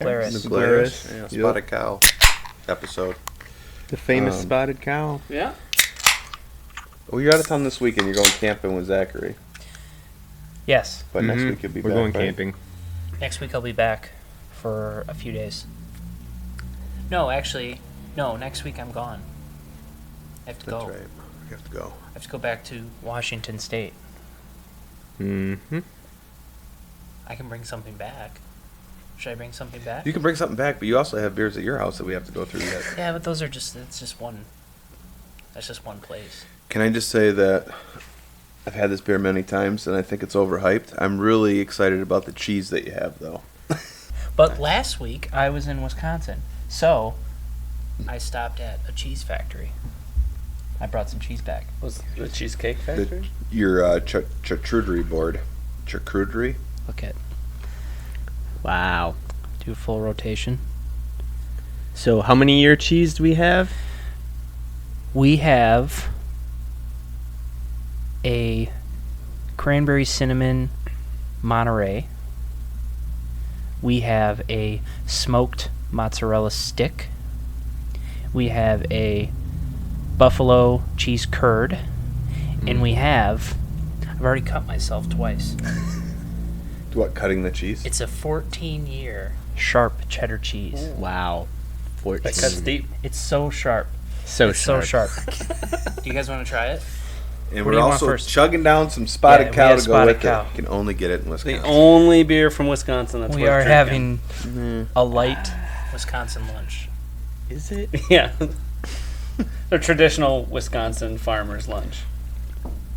Glarus. The Glarus. Yeah, spotted cow episode. The famous spotted cow. Yeah. Well, you're out of town this weekend. You're going camping with Zachary. Yes. But next week you'll be We're back, going right? camping. Next week I'll be back for a few days. No, actually, next week I'm gone. I have to That's go. right. You have to go. I have to go back to Washington State. Mm-hmm. I can bring something back. Should I bring something back? You can bring something back, but you also have beers at your house that we have to go through yet. Yeah, but those are it's just one. That's just one place. Can I just say that I've had this beer many times, and I think it's overhyped. I'm really excited about the cheese that you have, though. But last week I was in Wisconsin, so I stopped at a cheese factory. I brought some cheese back. Was the Cheesecake Factory? Your charcuterie board. Charcuterie? Look at, Wow. do a full rotation. So how many year cheese do we have? We have a cranberry cinnamon Monterey. We have a smoked mozzarella stick. We have a buffalo cheese curd. And we have, I've already cut myself twice. What, cutting the cheese? It's a 14-year sharp cheddar cheese. Wow. 14. That cuts deep. It's so sharp. So It's sharp. so sharp. Do you guys want to try it? And What do we're you want also first? chugging down some spotted Yeah, we cow have to go spotted with cow. it. You can only get it in The Wisconsin. only beer from Wisconsin that's We worth are drinking. having a light Wisconsin lunch. Is it? Yeah. The traditional Wisconsin farmer's lunch.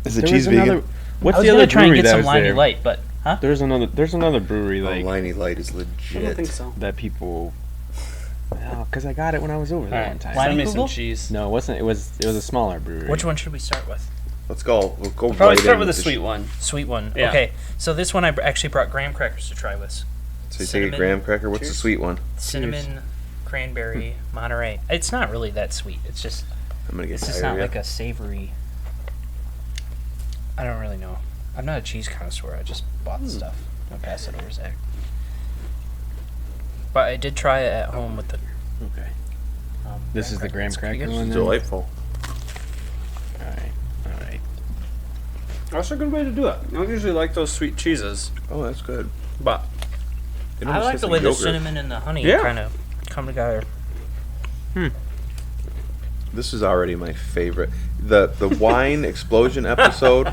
Is the There cheese was vegan? another. What's I was the gonna other try and brewery get that some was Liney there? Light, but There's another brewery like Liney Light is legit. I don't think so. that people. Because I got it when I was over there All one right, time. send me Google? some cheese. No, it wasn't. It was a smaller brewery. which one should we start with? Let's go. We'll go Probably right start in with the the sweet one. Sweet one. Yeah. Okay, so this one I actually brought graham crackers to try with. So you take a cinnamon. graham cracker. What's the Cheers. sweet one? Cinnamon, cranberry, Monterey. It's not really that sweet. It's just I'm gonna get it's just not diarrhea. like a savory. I don't really know. I'm not a cheese connoisseur. I just bought the stuff. I'll pass it over to Zach. But I did try it at home with the. Okay. This is the graham It's pretty cracker good. one. It's then? delightful. All right. That's a good way to do it. I don't usually like those sweet cheeses, Oh, that's good. but It I almost like tastes the way the yogurt. cinnamon and the honey Yeah. kind of come together. This is already my favorite. The wine explosion episode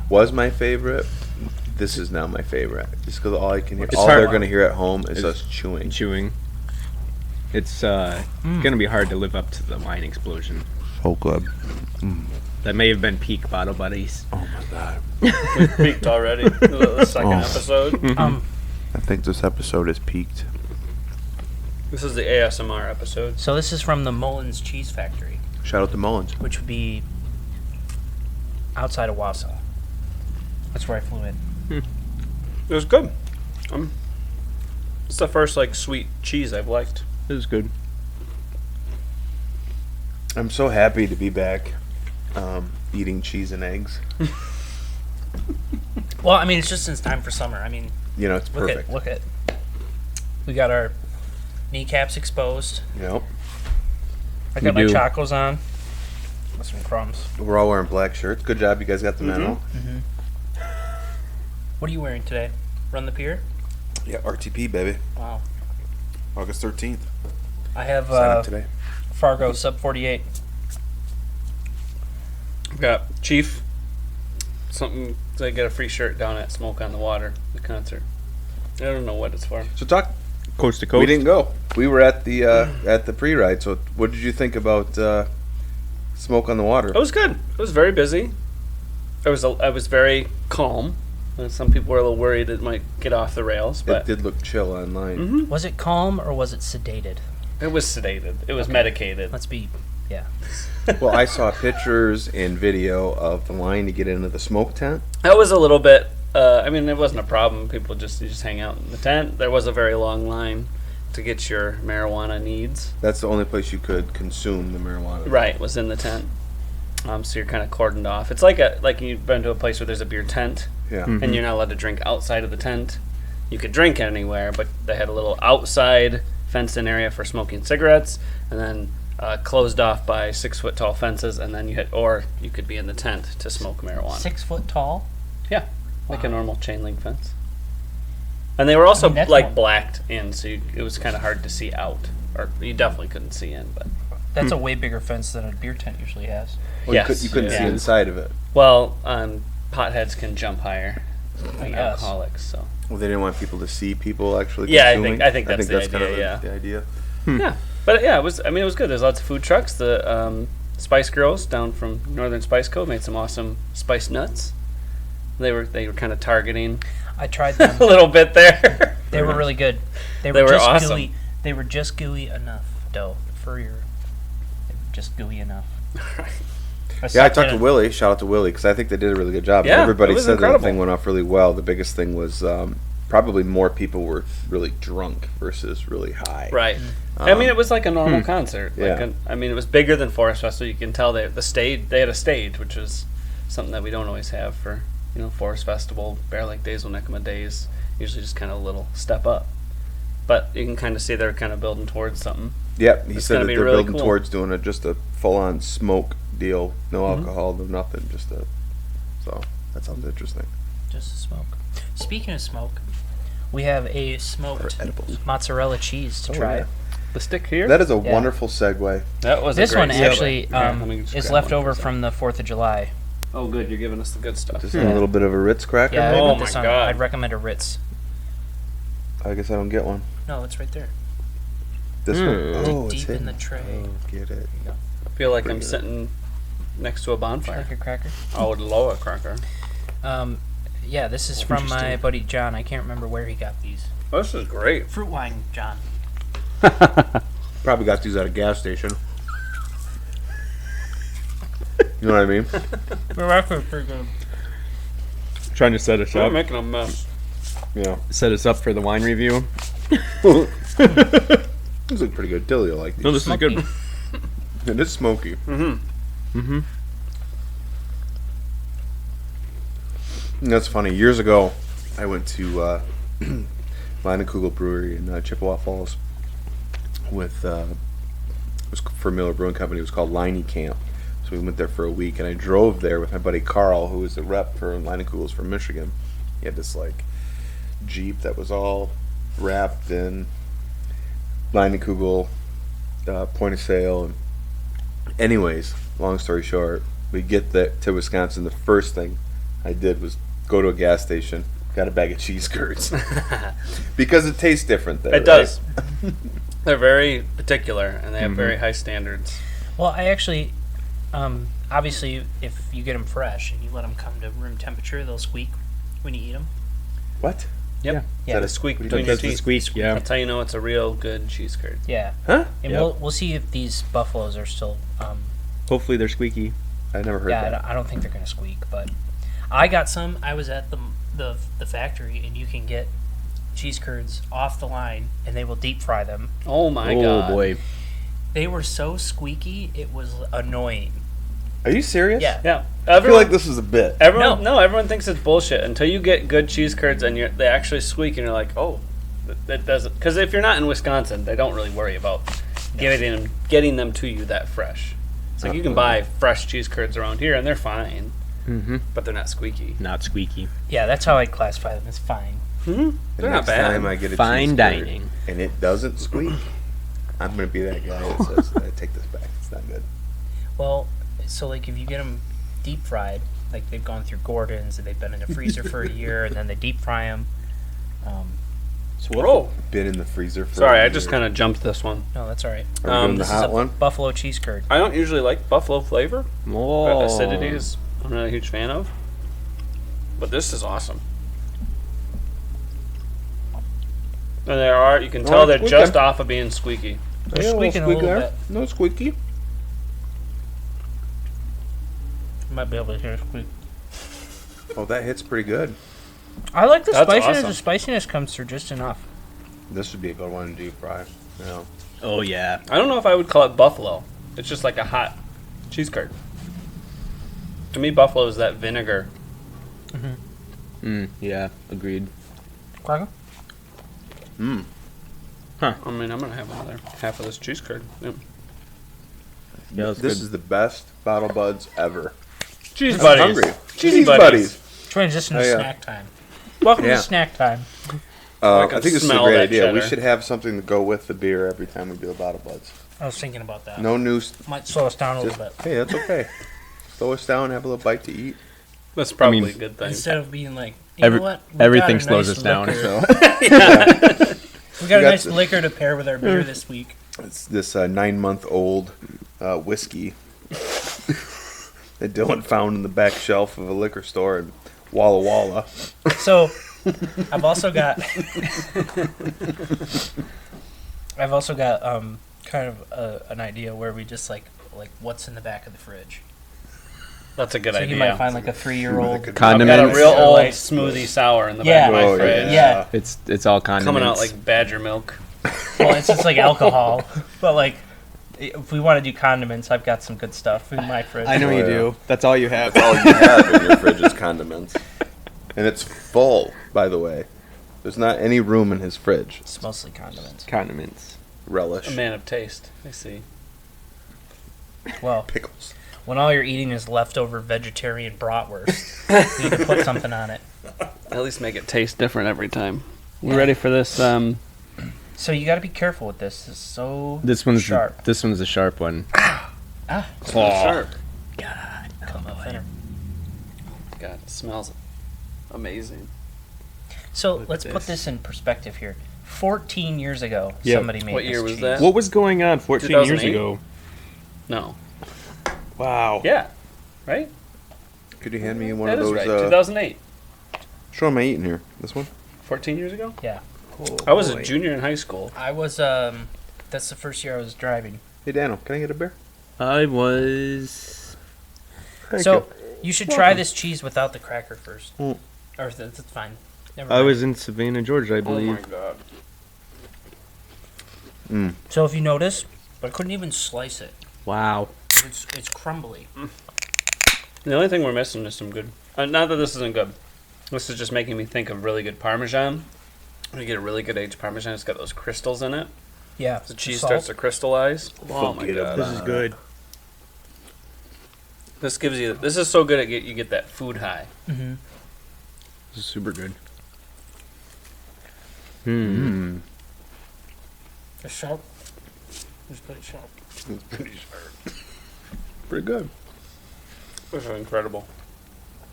was my favorite. This is now my favorite. Just because all I can hear, It's all hard- they're gonna hear at home is It's- us chewing. Chewing. It's gonna be hard to live up to the wine explosion. So good. That may have been peak Bottle Buddies. Oh my god. we've peaked already. The second Oh. episode. I think this episode is peaked. This is the ASMR episode. So this is from the Mullins Cheese Factory, Shout out to Mullins. which would be outside of Wausau. That's where I flew in. It was good. It's the first like sweet cheese I've liked. It was good. I'm so happy to be back, eating cheese and eggs. Well, I mean, it's just since time for summer. I mean, You know, it's perfect. look at. We got our kneecaps exposed. Yep. I got We my do. chacos on. With some crumbs. We're all wearing black shirts. Good job, you guys got the memo. What are you wearing today? Run the pier? Yeah, RTP baby. Wow. August 13th. I have Sign up today. Fargo sub 48. I've got Chief. Something to get a free shirt down at Smoke on the Water, the concert. I don't know what it's for. So talk. Coast to coast. We didn't go. We were at the pre-ride. So what did you think about Smoke on the Water? It was good. It was very busy. I was very calm. Some people were a little worried it might get off the rails, It but did look chill online. Was it calm or was it sedated? it was sedated. It was medicated. Let's be, yeah. Well, I saw pictures and video of the line to get into the smoke tent. That was a little bit. I mean, it wasn't a problem. People just hang out in the tent. There was a very long line to get your marijuana needs. That's the only place you could consume the marijuana. Right, was in the tent. So you're kind of cordoned off. It's like you've been to a place where there's a beer tent, Yeah. and you're not allowed to drink outside of the tent. you could drink anywhere, but they had a little outside fenced-in area for smoking cigarettes, and then closed off by 6-foot-tall fences, and then you could be in the tent to smoke marijuana. 6 foot tall. Yeah, like a Wow. normal chain link fence. And they were also that's like one- blacked in, so it was kind of hard to see out, or you definitely couldn't see in. But That's a way bigger fence than a beer tent usually has. Well, Yes, you couldn't see yeah. inside of it. well, potheads can jump higher I than guess. alcoholics, so Well, they didn't want people to see people actually Yeah, consuming. I think that's the kind of idea, the idea. yeah. But yeah, it was. I mean, it was good. There's lots of food trucks. The Spice Girls down from Northern Spice Co. made some awesome spice nuts. They were kind of targeting I tried them. a little bit there. They were really good. They They were were just awesome. gooey. They were just gooey enough dough for your. They were just gooey enough. Yeah, I sucked talked in to it. Willie. Shout out to Willie because I think they did a really good job. Yeah, Everybody it was said that incredible. the thing went off really well. The biggest thing was probably more people were really drunk versus really high. Right. I mean, it was like a normal concert. Yeah. I mean, it was bigger than Forest Festival. You can tell they had a stage, which is something that we don't always have for Forest Festival, Bear Lake Days, Winnetka Days. Usually just kind of a little step up. But you can kind of see they're kind of building towards something. Yep, he It's said gonna that be they're really building cool. towards doing just a full-on smoke deal, no alcohol, no nothing, so that sounds interesting. Just smoke. Speaking of smoke, we have a Or smoked edibles. mozzarella cheese to Oh, try. yeah. The stick here. That is a Yeah. wonderful segue. That was This a great one segue. actually Here, let me just is grab left one over for a from the 4th of July. second. Oh, good. You're giving us the good stuff. Just a little bit of a Ritz cracker. Yeah, maybe? Oh put this my on. God. I'd recommend a Ritz. I guess I don't get one. No, it's right there. This Mm. one. Dig Oh, it's deep in hidden. the tray. Oh, get it. I feel like Pretty I'm good. sitting next to a bonfire. Like a cracker. I would love a cracker. Yeah, this is from my buddy John. I can't remember where he got these. This is great. Fruit wine, John. Probably got these at a gas station. You know what I mean? They're actually pretty good. Trying to set us I'm up. making a mess. Yeah. Set us up for the wine review. These look pretty good. Dilly will like these. No, this is good. Smoky. It is smoky. Mm-hmm. That's funny. Years ago, I went to Kugel Brewery in Chippewa Falls with it was for Miller Brewing Company. It was called Liney Camp. So we went there for a week, and I drove there with my buddy Carl, who was the rep for Kugels from Michigan. He had this like Jeep that was all wrapped in Kugel point of sale. And anyways, long story short, we get to Wisconsin. The first thing I did was go to a gas station, got a bag of cheese curds because it tastes different there. It does. They're very particular, and they have Mm-hmm. very high standards. Well, I actually, obviously, if you get them fresh and you let them come to room temperature, they'll squeak when you eat them. What? Yep. Yeah. Yeah, The that squeak what do you between mean? your That's the teeth. squeak, yeah. That's how you know it's a real good cheese curd. yeah. Huh? And Yep. we'll see if these buffaloes are still. Hopefully they're squeaky. I never heard Yeah, that. I don't think they're gonna squeak, but I got some. I was at the factory, and you can get cheese curds off the line, and they will deep fry them. Oh my oh god. boy. They were so squeaky, it was annoying. Are you serious? Yeah. Yeah. I feel like this is a bit. Everyone, No. no, everyone thinks it's bullshit until you get good cheese curds and they actually squeak, and you're like, oh, that doesn't. Because if you're not in Wisconsin, they don't really worry about getting them to you that fresh. It's like you can buy fresh cheese curds around here, and they're fine, Mm-hmm. but they're not squeaky. Not squeaky. Yeah, that's how I classify them. It's fine. The They're next not bad. time I get a Fine cheese curd dining. and it doesn't squeak, I'm gonna be that guy that says, I take this back. It's not good. Well, so like if you get them deep fried, like they've gone through Gordon's and they've been in the freezer for a year, and then they deep fry them. So what? Oh, Been in the freezer for. sorry, a I just year. kind of jumped this one. No, that's all right. Are we doing the This is hot a one? buffalo cheese curd. I don't usually like buffalo flavor. Oh. Acidity is I'm not a huge fan of. But this is awesome. And you can tell they're it's just squeaky. off of being squeaky. They're Yeah, squeaking a squeak little there. bit. No squeaky. You might be able to hear it squeak. Oh, that hits pretty good. I like the That's spiciness. awesome. The spiciness comes through just enough. This would be a good one to deep fry. Yeah. Oh yeah. I don't know if I would call it buffalo. It's just like a hot cheese curd. To me, buffalo is that vinegar. Yeah. Agreed. Cracker? I mean, I'm gonna have another half of this cheese curd. Yep. Yeah, that's This good. is the best bottle buds ever. Cheese I'm buddies. hungry. Cheese buddies. Transition to Oh, yeah. snack time. Welcome Yeah. to snack time. I can think this is a smell great that idea. We cheddar. should have something to go with the beer every time we do a bottle buds. I was thinking about that. No new. Might slow us down a Just, little bit. hey, that's okay. Slow us down. Have a little bite to eat. That's probably mean, a good thing. Instead of being like, you know what? We got Everything a slows nice us down. liquor. So We got a got nice the- liquor to pair with our beer this week. It's this 9-month-old whiskey that Dylan found in the back shelf of a liquor store in Walla Walla. So, I've also got kind of an idea where we just like what's in the back of the fridge. That's a good So idea. you might find like a 3-year-old. I've got a condiments. real Or old like- smoothie sour in the Yeah. back of my Oh, fridge. Yeah. it's all condiments. Coming out like badger milk. Well, it's just like alcohol, but like if we want to do condiments, I've got some good stuff in my fridge. I know Oh, you yeah. do. That's all you have. That's all you have in your fridge is condiments. And it's full, by the way. There's not any room in his fridge. It's mostly condiments. Condiments. Relish. A man of taste. I see. Well, Pickles. when all you're eating is leftover vegetarian bratwurst, you need to put something on it. At least make it taste different every time. We ready for this? So you got to be careful with this. It's so This one's sharp. This one's a sharp one. Sharp. God, come on. God, it smells amazing. So Look let's at put this. this in perspective here. 14 years ago, Yeah. somebody made What this year was cheese. that? What was going on 14 years 2008? ago? No. Wow. Yeah. Right? Could you hand me one That of is those? right. 2008. Show am I eating here? This one? 14 years ago? Yeah. I was a junior in high school. I was, that's the first year I was driving. Hey, Daniel, can I get a beer? I was. Thank So you. you should try this cheese without the cracker first. Mm. Or that's fine. Never I mind. was in Savannah, Georgia, I Oh believe. my god. So if you notice, I couldn't even slice it. Wow. It's crumbly. The only thing we're missing is some good. Not that this isn't good. This is just making me think of really good Parmesan. When you get a really good aged Parmesan, it's got those crystals in it. Yeah. The cheese salt. starts to crystallize. Oh my Forget god. about This is good. This gives you. This is so good. You get that food high. Mm-hmm. This is super good. It's sharp. It's pretty sharp. It's pretty sharp. Pretty good. This is incredible.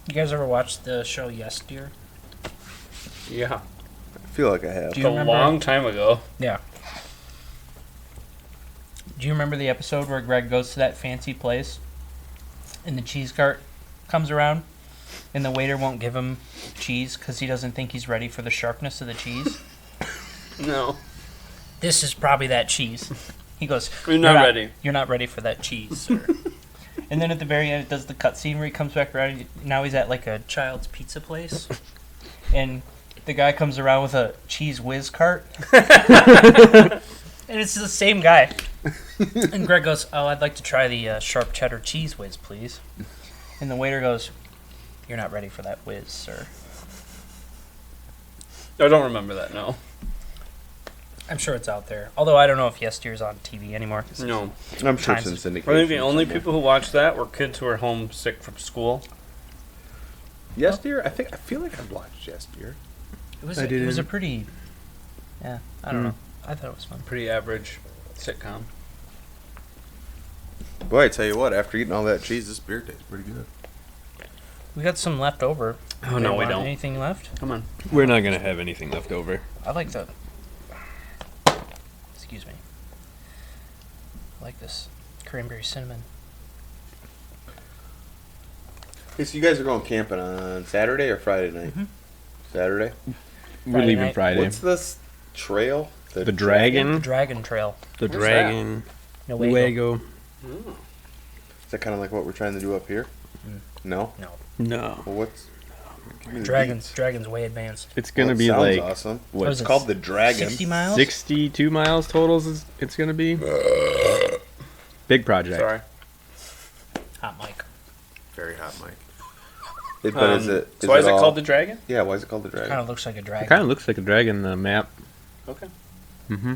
You guys ever watched the show Yes Dear? Yeah. I feel like I have. Do It's you a remember? long time ago. Yeah. Do you remember the episode where Greg goes to that fancy place and the cheese cart comes around and the waiter won't give him cheese because he doesn't think he's ready for the sharpness of the cheese? No. This is probably that cheese. He goes, You're not ready." You're not ready for that cheese, sir. And then at the very end, it does the cutscene where he comes back around. And now he's at like a child's pizza place. And the guy comes around with a cheese whiz cart. And it's the same guy. And Greg goes, "Oh, I'd like to try the sharp cheddar cheese whiz, please." And the waiter goes, "You're not ready for that whiz, sir." I don't remember that. No. I'm sure it's out there. Although I don't know if Yes Dear's on TV anymore. No. I'm sure Times- it's in syndication. I think the only somewhere. people who watched that were kids who were homesick from school. Yes, dear. I feel like I've watched Yes, dear. It was I it was a didn't. pretty, yeah, I don't know. I thought it was fun. Pretty average sitcom. Boy, I tell you what. After eating all that cheese, this beer tastes pretty good. We got some left over. Oh, no, we Want don't. Anything left? Come on. We're not gonna have anything left over. I like the. Excuse me. I like this cranberry cinnamon. Hey, so you guys are going camping on Saturday or Friday night? Mhm. Saturday. We're Friday leaving night. Friday. What's this trail? the The Dragon? Dragon Trail. The Where's Dragon. No way. Luego. Is that kind of like what we're trying to do up here? No. No. No. Well, what's give me the Dragons. beats. Dragons way advanced. It's gonna Well, it be sounds like awesome. what, It's is it, called the Dragon. 60 miles. 62 miles total is it's gonna be. Big project. Sorry. Hot mic. Very hot, Mike. But is it? So why is it all- called the Dragon? Yeah. Why is it called the Dragon? Kind of looks like a It dragon. kind of looks like a dragon, the map. Okay. Mm-hmm.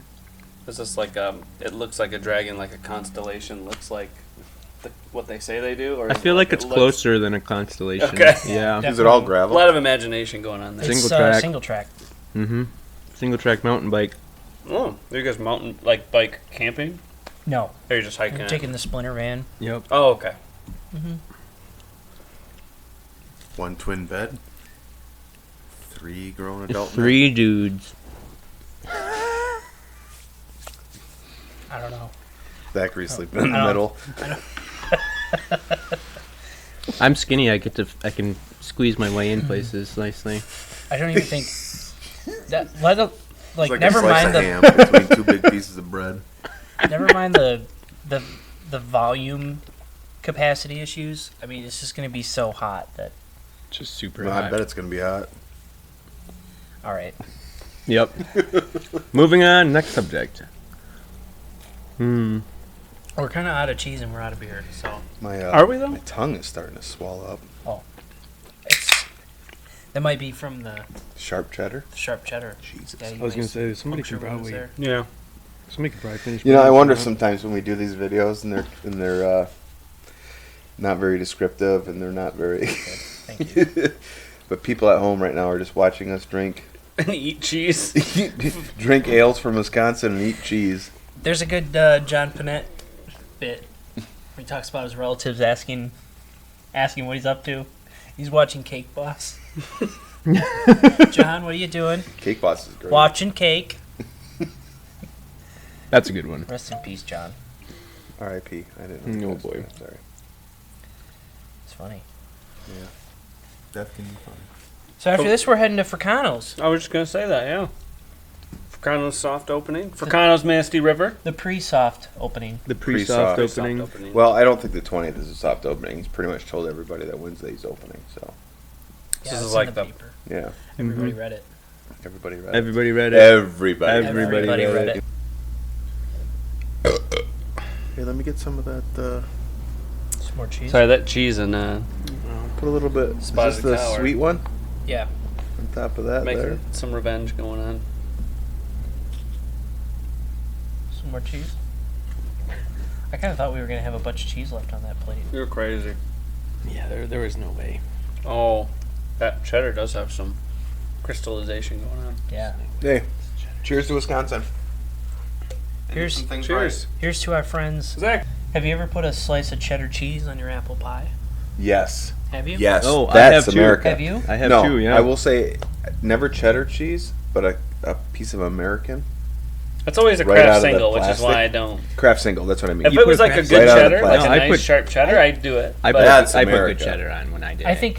Is this like it looks like a dragon, like a constellation looks like what they say they do? Or I is it feel like it it's looks- closer than a constellation. Okay. Yeah. Is it all A gravel? lot of imagination going on there. Single It's track. single track. Mm-hmm. Single track mountain bike. Oh, are you guys mountain bike camping? No, Or you're just hiking? I'm it? taking the Splinter van. Yep. Oh, okay. One twin bed. 3 grown adult men. 3 dudes. I don't know. Zachary sleeping in the I middle. I'm skinny. I can squeeze my way in places nicely. I don't even think that. Like, It's like never a slice mind of the ham between 2 big pieces of bread. never mind the volume capacity issues. I mean, it's just going to be so hot that. Just super No, hot. I bet it's gonna be hot. All right. Yep. Moving on. Next subject. We're kind of out of cheese and we're out of beer, so My Are we, though? My tongue is starting to swell up. that might be from the Sharp cheddar. sharp cheddar. Jesus. Yeah, you I was gonna guys say somebody puncture can wounds probably there. Yeah. finish. You know, I putting wonder this one sometimes when we do these videos and they're not very descriptive and they're not very. Thank you. But people at home right now are just watching us drink And eat cheese. drink ales from Wisconsin and eat cheese. There's a good John Panette bit where he talks about his relatives asking what he's up to. He's watching Cake Boss. John, what are you doing? Cake Boss is great. Watching Cake. That's a good one. Rest in peace, John. R.I.P. I didn't know. Oh, that. boy. Sorry. It's funny. Yeah. That can be fun. So after this, we're heading to Fricano's. I was just gonna say that. Yeah. Fricano's soft opening. Fricano's Manistee River. The pre-soft opening. The Pre-soft. pre-soft Soft opening. opening. Well, I don't think the 20th is a soft opening. He's pretty much told everybody that Wednesday's opening. So, This it's is in like the the- paper. yeah. Everybody read it. Everybody read it. Everybody read it. Everybody. Everybody read it. Hey, let me get some of that. Some more cheese. Sorry, that cheese and Put a little bit. Is Spotted this the Tower. sweet one? Yeah. On top of that there. making some revenge going on. Some more cheese. I kind of thought we were going to have a bunch of cheese left on that plate. You're crazy. Yeah, there was no way. Oh, that cheddar does have some crystallization going on. Yeah. Hey, cheers to Wisconsin. Here's Some things Cheers. here's to our friends. Zach. Have you ever put a slice of cheddar cheese on your apple pie? right. Yes. Have you? Yes. Oh, I that's have too. America. Have you? I have no, two. Yeah. I will say, never cheddar cheese, but a piece of American That's always a Right out craft of the single, which is plastic. why I don't. Kraft single. That's what I mean. If You it put was like a craft good right out of the cheddar, like plastic. a No, I nice put- sharp cheddar, I'd do it. I But put That's I put good America. cheddar on when I did. I it. think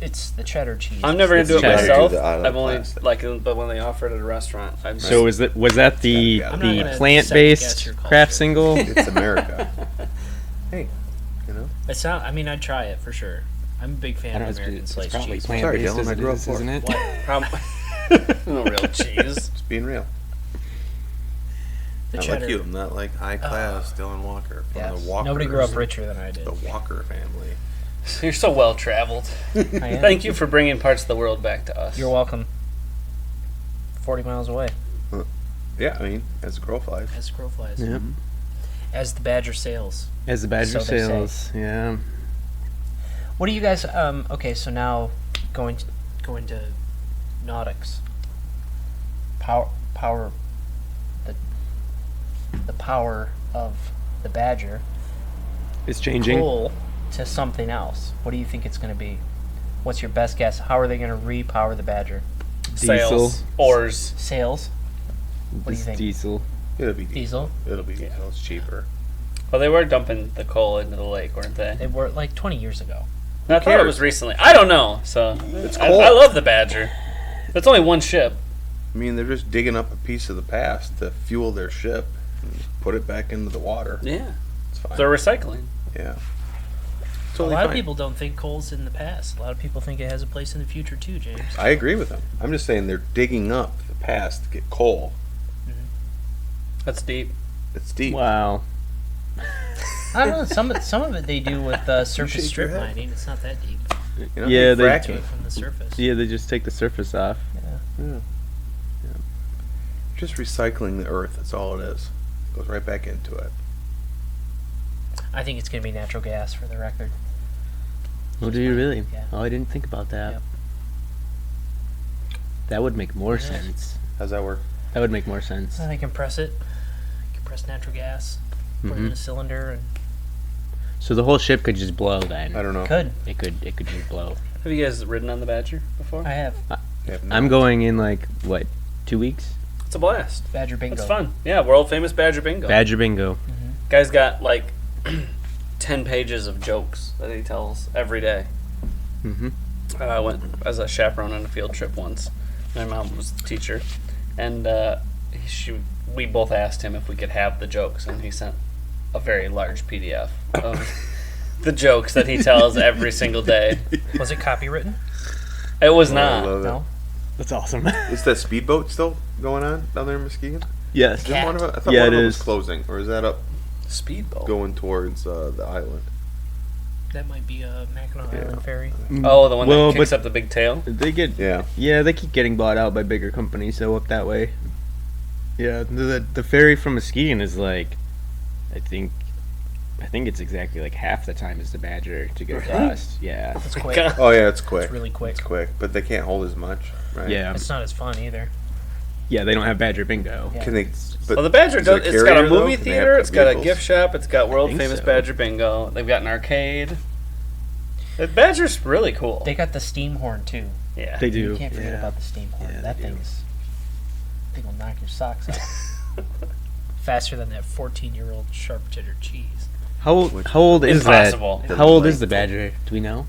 it's the cheddar cheese. I'm never gonna do it cheddar. myself. Do the out of the I've only plastic. but when they offer it at a restaurant, I'd So was that the Yeah. I'm not the gonna plant-based second-guess your craft culture. single? It's America. Hey, you know. It's not. I mean, I'd try it for sure. I'm a big fan of American sliced cheese. Sorry, plant-based Dylan, as I it grew up is, poor. isn't it? no real cheese. Just being real. The Not cheddar. like you. I'm not like high class Dylan Walker from Yes. the Walkers. Nobody grew up richer than I did. The Walker family. You're so well traveled. I am. Thank you for bringing parts of the world back to us. You're welcome. 40 miles away, Yeah, I mean, as the crow flies. as the crow flies. Yep. As the badger sails. As the Badger So they say. sails, yeah. What do you guys? Okay, so now going to nautics. Power. The power of the badger. It's changing. Pull to something else. What do you think it's going to be? What's your best guess? How are they going to repower the badger? Sails, Diesel. oars. Sails. What do you It's think? Diesel. It'll be diesel. Diesel. It'll be diesel. It's cheaper. Well, they were dumping the coal into the lake, weren't they? They were like 20 years ago. I thought it cares? was recently. I don't know. So It's I coal. love the Badger. That's only one ship. I mean, they're just digging up a piece of the past to fuel their ship and just put it back into the water. Yeah, It's fine. they're recycling. Yeah. A Totally lot of fine. people don't think coal's in the past. A lot of people think it has a place in the future too, James. I agree with them. I'm just saying they're digging up the past to get coal. That's deep. It's deep. Wow. I don't know. Some of it they do with surface shake strip your head. mining. It's not that deep. You know, Yeah, they- fracking. From the surface. Yeah, they just take the surface off. Yeah. just recycling the earth. That's all it is. It goes right back into it. I think it's going to be natural gas for the record. Well, do you really? Yeah. Oh, I didn't think about that. Yep. That would make more Yeah. sense. How's that work? That would make more sense. They compress it. Compress natural gas. Put it in a cylinder and So the whole ship could just blow then. I don't know. could. It could just blow. Have you guys ridden on the Badger before? I have Yeah, I'm going in like what, 2 weeks? It's a blast. Badger Bingo. It's fun. Yeah, world famous Badger Bingo. Badger bingo. Guy's got like 10 pages of jokes that he tells every day. Mm-hmm. I went as a chaperone on a field trip once. My mom was the teacher, and we both asked him if we could have the jokes, and he sent a very large PDF of the jokes that he tells every single day. Was it copywritten? It was I not. love it. No. That's awesome. Is that speedboat still going on down there in Muskegon? Yes. Is one of it? I thought Yeah, one it of them was is. closing, or is that up Speedboat. going towards the island? That might be a Mackinac Yeah. Island ferry. Oh, the one Well, that kicks but- up the big tail? They get Yeah. they keep getting bought out by bigger companies, so up that way. Yeah, the ferry from Muskegon is like, I think it's exactly like half the time as the Badger to get across. Yeah. It's quick. God. Oh yeah, it's quick. It's really quick. It's quick, but they can't hold as much, right? Yeah. It's not as fun either. Yeah, they don't have Badger bingo. Yeah. Can they? But Well, the Badger is it does. It's got a carrier, though? movie Can they have theater. It's got a vehicles? gift shop. It's got world think famous so. Badger Bingo. They've got an arcade. The Badger's really cool. They got the steam horn too. Yeah. They do. You can't forget yeah. about the steam horn. Yeah, That they do. thing will knock your socks off. Faster than that 14-year-old sharp cheddar cheese. How old is Impossible. that? How old is the Badger? Do we know?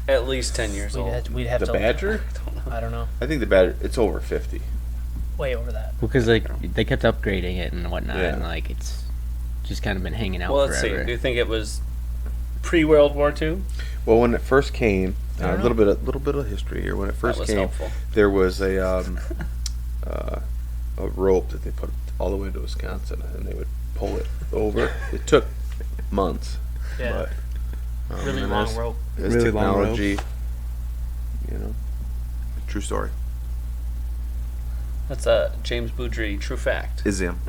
At least 10 years old. We'd have The to. Badger? I don't know. I think the Badger. It's over 50. Way over that. Well, because like they kept upgrading it and whatnot, Yeah. and like it's just kind of been hanging out Well, let's see. forever. Do you think it was pre-World War II? Well, when it first came, I a don't little bit of history here. When it That first was came, helpful. there was a rope that they put all the way to Wisconsin, and they would pull it over. It took months. Yeah. But, Really and long as- rope. As Really long rope. technology, you know, true story. That's a James Boudry true fact. Is him.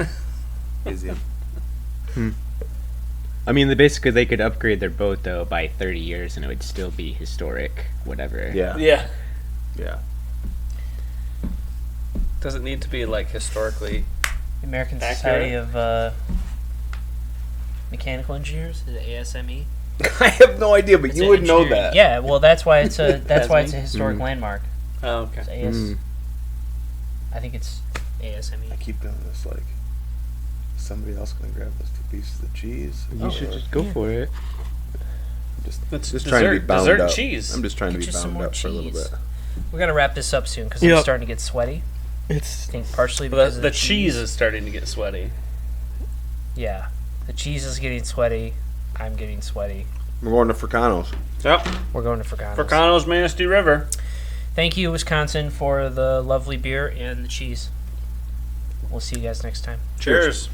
Is him. I mean, they could upgrade their boat though by 30 years, and it would still be historic, whatever. Yeah. Yeah. Yeah. Does it need to be like historically? American Accurate. Society of Mechanical Engineers, is it ASME? I have no idea, but It's you an would know engineering- that. Yeah, well, that's why it's a ASME? historic landmark. Oh, It's okay. AS. I think it's ASME. I keep doing this like somebody else gonna grab those 2 pieces of cheese. You should Or just go for it. just It's trying to be bound dessert up. cheese. I'm just trying to Get be you some bound more up for a little cheese. bit. We're gonna wrap this up soon because I'm Yep. starting to get sweaty. It's I think partially The, because of the cheese is starting to get sweaty. Yeah, the cheese is getting sweaty. I'm getting sweaty. We're going to Fricano's. Yep. We're going to Ferraras. Fricano's Manistee River. Thank you, Wisconsin, for the lovely beer and the cheese. We'll see you guys next time. Cheers.